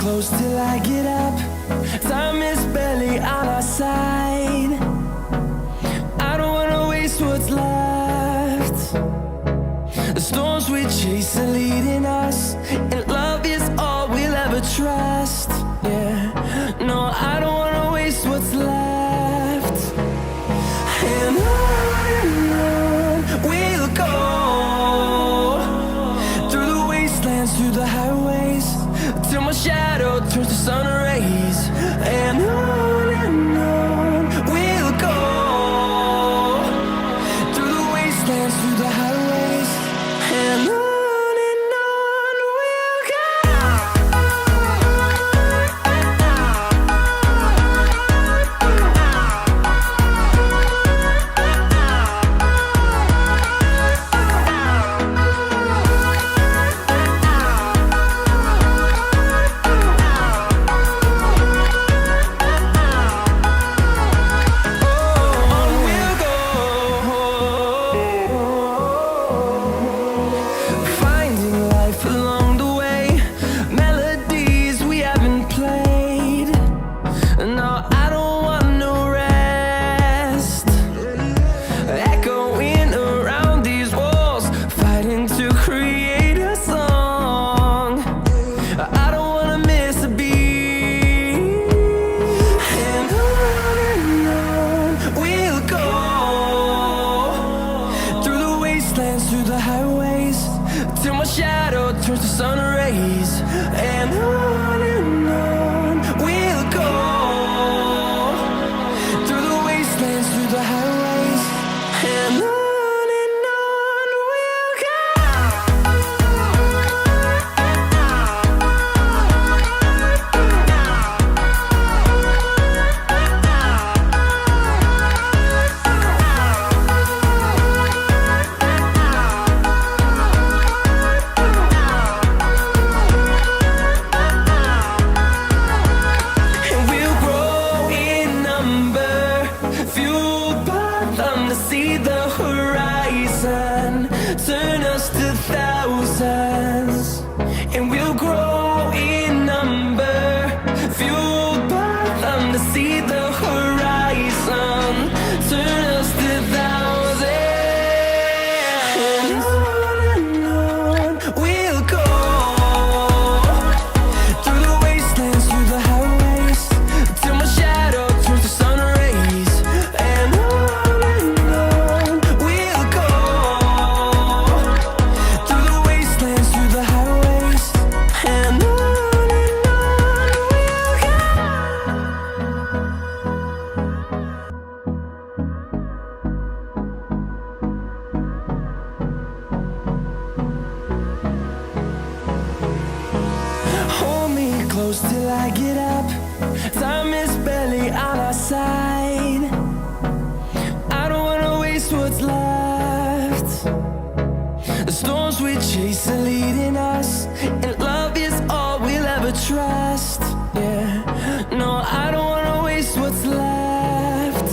close till I get up. Time is barely on our side. I don't wanna waste what's left. The storms we chase are leading us, and love is all we'll ever trust. Yeah, no, I don't wanna waste what's left. And on we'll go, through the wastelands, through the highways, till my shadow turns to sun rays. And on we'll go, through the wastelands, through the highways, and on we'll go. Through the highways, till my shadow turns to sun rays. And on we'll go, through the wastelands, through the highways, and on we'll go. See the horizon turn us to thousands, and we'll grow in number, fueled by them. To see the horizon turn us to thousands, and on we'll go, through the wastelands, through the highways, till my shadow turns to sun rays. And close till I get up. Time is barely on our side. I don't wanna waste what's left. The storms we chase are leading us, and love is all we'll ever trust. Yeah, no, I don't wanna waste what's left.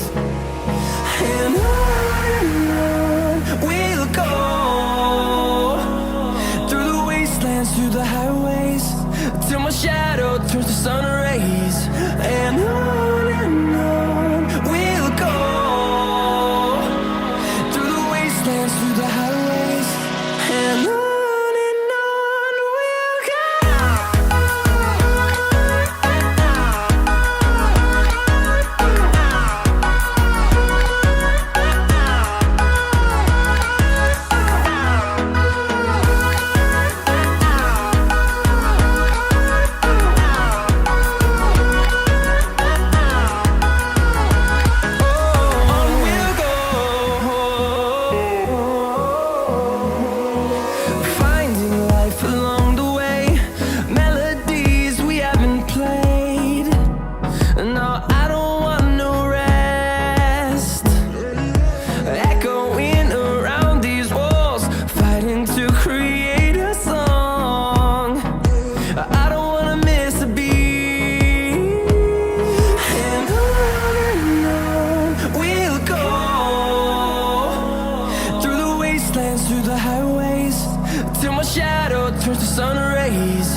And on we'll go, through the wastelands, through the highways, till my shadow turns to sun rays. And on we'll go, through the wastelands, through the highways, and on we'll go. turns to sun rays.